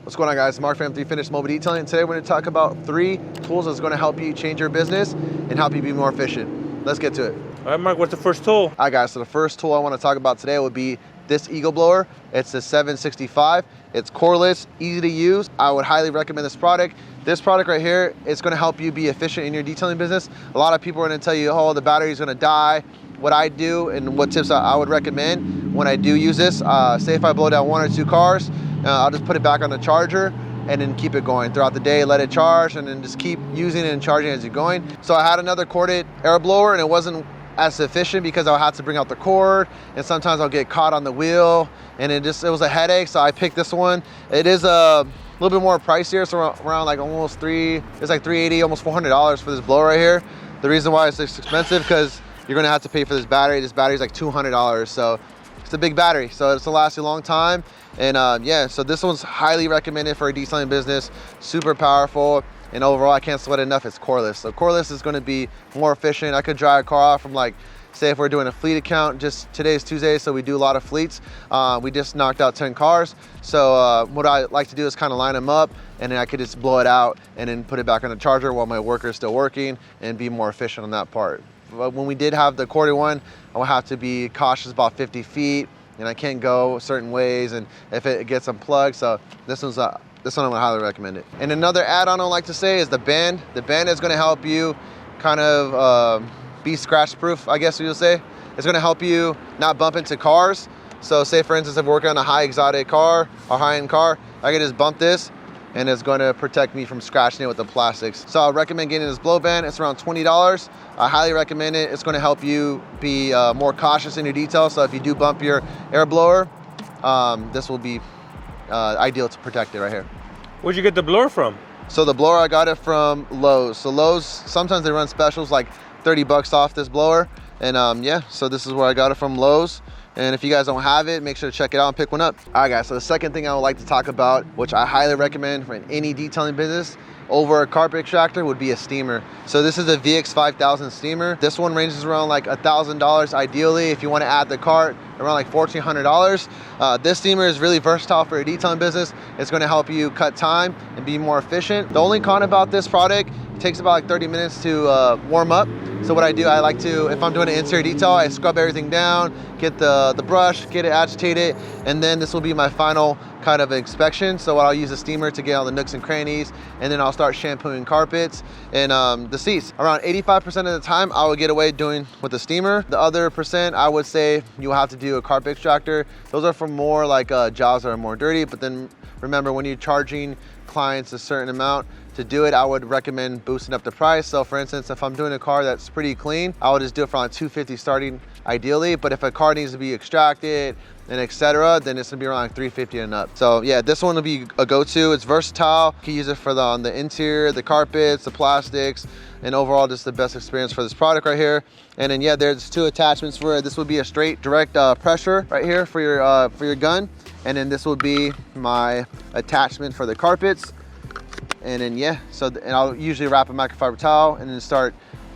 What's going on, guys? Mark from 3 Finish Mobile Detailing. Today we're going to talk about 3 tools that's going to help you change your business and help you be more efficient. Let's get to it. All right, Mark, what's the first tool? All right, guys, so the first tool I want to talk about today would be this Eagle blower. It's the 765. It's cordless, easy to use. I would highly recommend this product. This product right here, it's going to help you be efficient in your detailing business. A lot of people are going to tell you, oh, the battery's going to die. What I do and what tips I would recommend when I do use this, say if I blow down 1 or 2 cars, I'll just put it back on the charger and then keep it going throughout the day, let it charge, and then just keep using it and charging as you're going. So I had another corded air blower and it wasn't as efficient because I'll have to bring out the cord, and sometimes I'll get caught on the wheel, and it was a headache. So I picked this one. It is a little bit more pricier, so around like almost it's like $380, almost $400 for this blower right here. The reason why it's expensive because you're gonna have to pay for this battery. This battery's like $200, so it's a big battery, so it's to last you a long time. And yeah, so this one's highly recommended for a detailing business, super powerful. And overall, I can't sweat it enough, it's cordless. So cordless is gonna be more efficient. I could dry a car off from, like, say if we're doing a fleet account, just today's Tuesday, so we do a lot of fleets. We just knocked out 10 cars. So what I like to do is kind of line them up, and then I could just blow it out and then put it back on the charger while my worker is still working and be more efficient on that part. But when we did have the corded one, I would have to be cautious about 50 feet, and I can't go certain ways, and if it gets unplugged. So this one I would highly recommend it. And another add-on I like to say is the band. The band is gonna help you kind of be scratch-proof, I guess you'll say. It's gonna help you not bump into cars. So say for instance, if we're working on a high exotic car or high-end car, I can just bump this and it's gonna protect me from scratching it with the plastics. So I recommend getting this blow band. It's around $20. I highly recommend it. It's gonna help you be more cautious in your details. So if you do bump your air blower, this will be ideal to protect it right here. Where'd you get the blower from? So the blower, I got it from Lowe's. So Lowe's, sometimes they run specials like 30 bucks off this blower. And yeah, so this is where I got it from, Lowe's. And if you guys don't have it, make sure to check it out and pick one up. All right, guys, so the second thing I would like to talk about, which I highly recommend for any detailing business over a carpet extractor, would be a steamer. So this is a VX5000 steamer. This one ranges around like $1,000 ideally. If you want to add the cart, around like $1,400. This steamer is really versatile for your detailing business. It's going to help you cut time and be more efficient. The only con about this product, it takes about like 30 minutes to warm up. So what I do, I like to, if I'm doing an interior detail, I scrub everything down, get the brush, get it agitated, and then this will be my final kind of inspection. So I'll use a steamer to get all the nooks and crannies, and then I'll start shampooing carpets and the seats. Around 85% of the time, I will get away doing with the steamer. The other percent, I would say you'll have to do a carpet extractor. Those are for more like jobs that are more dirty, but then remember, when you're charging clients a certain amount to do it, I would recommend boosting up the price. So for instance, if I'm doing a car that's pretty clean, I would just do it for like $250 starting ideally. But if a car needs to be extracted and etc., then it's gonna be around like $350 and up. So yeah, this one will be a go-to. It's versatile. You can use it for on the interior, the carpets, the plastics, and overall just the best experience for this product right here. And then yeah, there's 2 attachments for it. This would be a straight direct pressure right here for your gun. And then this will be my attachment for the carpets. And then yeah, and I'll usually wrap a microfiber towel and then start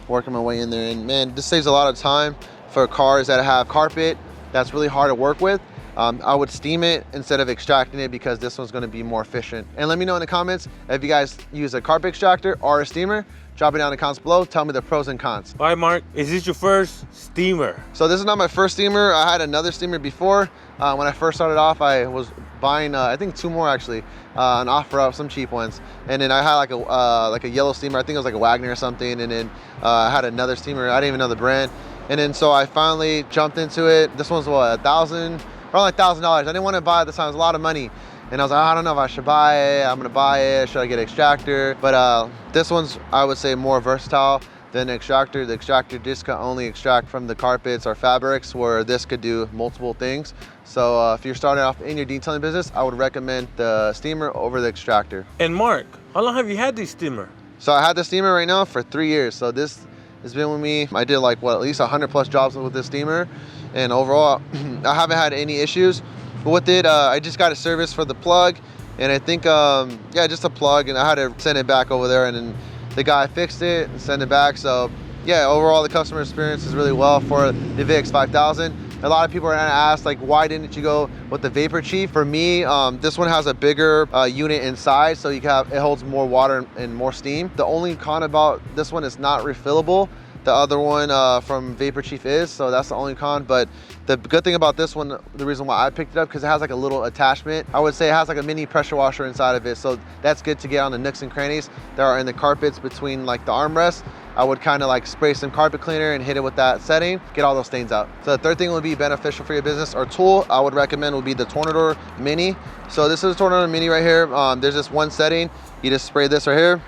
working my way in there. And man, this saves a lot of time for cars that have carpet that's really hard to work with. I would steam it instead of extracting it because this one's gonna be more efficient. And let me know in the comments if you guys use a carpet extractor or a steamer. Drop it down in the comments below. Tell me the pros and cons. All right, Mark, is this your first steamer? So this is not my first steamer. I had another steamer before. When I first started off, I was buying, I think 2 more actually, on OfferUp, some cheap ones. And then I had like a yellow steamer. I think it was like a Wagner or something. And then I had another steamer. I didn't even know the brand. And then so I finally jumped into it. This one's what, around like $1,000. I didn't want to buy it this time. It was a lot of money. And I was like, I don't know if I should buy it. I'm gonna buy it. Should I get an extractor? But this one's, I would say, more versatile than the extractor. The extractor just can only extract from the carpets or fabrics, where this could do multiple things. So if you're starting off in your detailing business, I would recommend the steamer over the extractor. And Mark, how long have you had this steamer? So I had the steamer right now for 3 years. So this has been with me. I did like, what, at least 100+ jobs with this steamer. And overall, I haven't had any issues with it. I just got a service for the plug, and I think, yeah, just a plug, and I had to send it back over there, and then the guy fixed it and sent it back. So yeah, overall the customer experience is really well for the VX5000. A lot of people are gonna ask, like, why didn't you go with the Vapor Chief? For me, this one has a bigger unit inside, so it holds more water and more steam. The only con about this one is not refillable. The other one from Vapor Chief is, so that's the only con. But the good thing about this one, the reason why I picked it up, because it has like a little attachment. I would say it has like a mini pressure washer inside of it, so that's good to get on the nooks and crannies that are in the carpets between like the armrests. I would kind of like spray some carpet cleaner and hit it with that setting, get all those stains out. So the third thing would be beneficial for your business or tool I would recommend would be the Tornador Mini. So this is a Tornador Mini right here. There's this one setting. You just spray this right here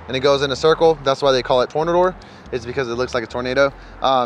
and it goes in a circle. That's why they call it Tornador. It's because it looks like a tornado.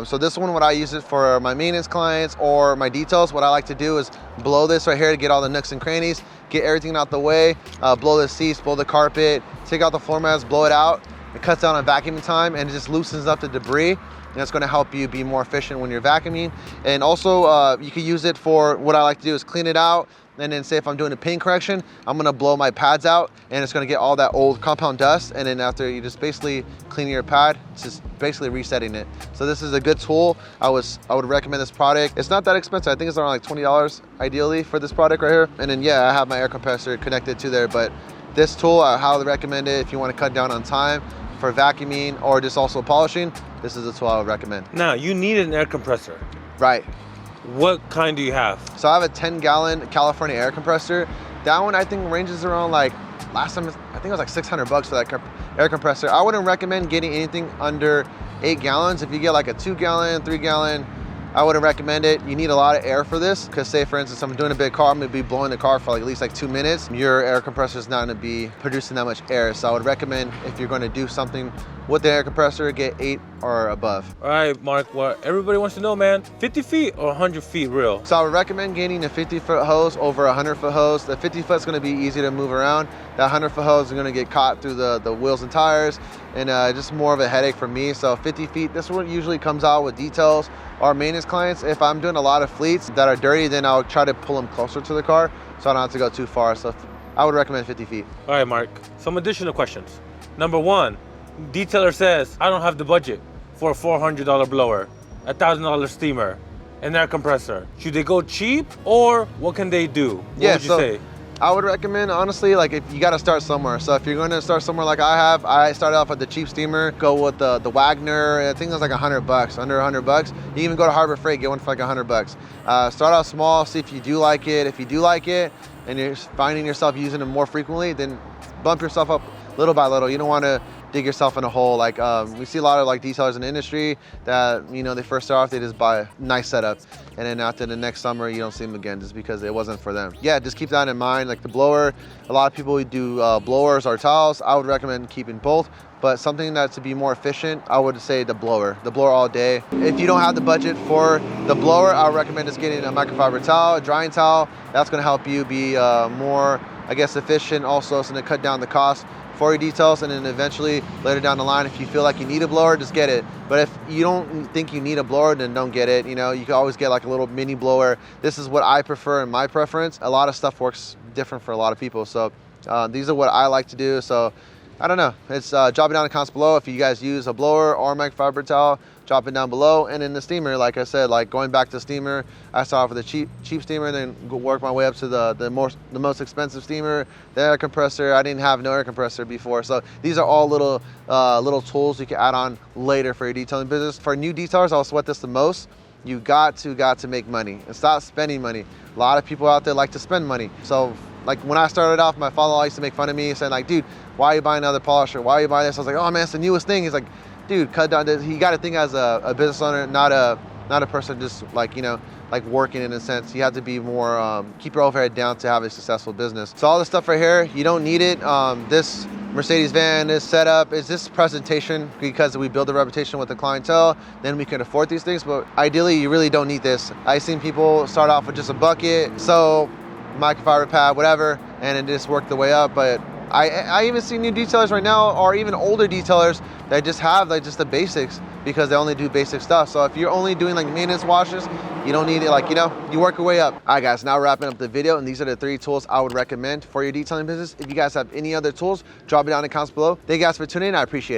So this one, when I use it for my maintenance clients or my details, what I like to do is blow this right here to get all the nooks and crannies, get everything out the way, blow the seats, blow the carpet, take out the floor mats, blow it out. It cuts down on vacuuming time and it just loosens up the debris. And that's gonna help you be more efficient when you're vacuuming. And also you can use it for, what I like to do is clean it out. And then say if I'm doing a paint correction, I'm gonna blow my pads out and it's gonna get all that old compound dust. And then after you just basically cleaning your pad, it's just basically resetting it. So this is a good tool. I would recommend this product. It's not that expensive. I think it's around like $20 ideally for this product right here. And then yeah, I have my air compressor connected to there, but this tool, I highly recommend it if you wanna cut down on time for vacuuming or just also polishing. This is the tool I would recommend. Now, you need an air compressor. Right. What kind do you have? So I have a 10-gallon California air compressor. That one I think ranges around like, last time I think it was like $600 for that air compressor. I wouldn't recommend getting anything under 8 gallons. If you get like a 2-gallon, 3-gallon, I wouldn't recommend it. You need a lot of air for this, because say for instance, I'm doing a big car, I'm gonna be blowing the car for like at least like 2 minutes. Your air compressor is not gonna be producing that much air. So I would recommend if you're gonna do something with the air compressor, get 8 or above. All right, Mark, what everybody wants to know, man, 50 feet or 100 feet real? So I would recommend getting a 50-foot hose over a 100-foot hose. The 50-foot is gonna be easy to move around. That 100-foot hose is gonna get caught through the wheels and tires, and just more of a headache for me. So 50 feet, this one usually comes out with details or maintenance clients. If I'm doing a lot of fleets that are dirty, then I'll try to pull them closer to the car so I don't have to go too far. So I would recommend 50 feet. All right, Mark, some additional questions. Number one, detailer says, I don't have the budget for a $400 blower, a $1,000 steamer, an air compressor. Should they go cheap or what can they do? What would you say? I would recommend, honestly, like if you got to start somewhere. So if you're going to start somewhere like I have, I started off with the cheap steamer, go with the Wagner. I think it was like $100, under $100. You can even go to Harbor Freight, get one for like $100. Start out small, see if you do like it. If you do like it and you're finding yourself using it more frequently, then bump yourself up little by little. You don't want to dig yourself in a hole. Like we see a lot of like detailers in the industry that, you know, they first start off, they just buy a nice setup, and then after the next summer you don't see them again just because it wasn't for them. Yeah, just keep that in mind. Like the blower, a lot of people do blowers or towels. I would recommend keeping both, but something that's to be more efficient, I would say the blower all day. If you don't have the budget for the blower, I would recommend just getting a microfiber towel, a drying towel. That's going to help you be more, I guess, efficient. Also, it's going to cut down the cost for your details, and then eventually later down the line, if you feel like you need a blower, just get it. But if you don't think you need a blower, then don't get it. You know, you can always get like a little mini blower. This is what I prefer in my preference. A lot of stuff works different for a lot of people, so these are what I like to do. So I don't know, it's drop it down in the comments below if you guys use a blower or microfiber towel. Drop it down below. And in the steamer, like I said, like going back to the steamer, I started off with a cheap steamer, then work my way up to the most expensive steamer, the air compressor. I didn't have no air compressor before, so these are all little tools you can add on later for your detailing business. For new detailers, I'll sweat this the most. You got to make money and stop spending money. A lot of people out there like to spend money. So like when I started off, my father used to make fun of me, saying like, dude, why are you buying another polisher? Why are you buying this? I was like, oh man, it's the newest thing. He's like, dude, cut down. You got to think as a business owner, not a person just like, you know, like working in a sense. You have to be more, keep your overhead down to have a successful business. So all this stuff right here, you don't need it. This Mercedes van, this setup, is this presentation because we build a reputation with the clientele, then we can afford these things. But ideally, you really don't need this. I've seen people start off with just a bucket, so microfiber pad, whatever, and then just work the way up. But I even see new detailers right now, or even older detailers that just have like just the basics because they only do basic stuff. So if you're only doing like maintenance washes, you don't need it. Like, you know, you work your way up. All right guys, now wrapping up the video, and these are the 3 tools I would recommend for your detailing business. If you guys have any other tools, drop it down in the comments below. Thank you guys for tuning in. I appreciate it.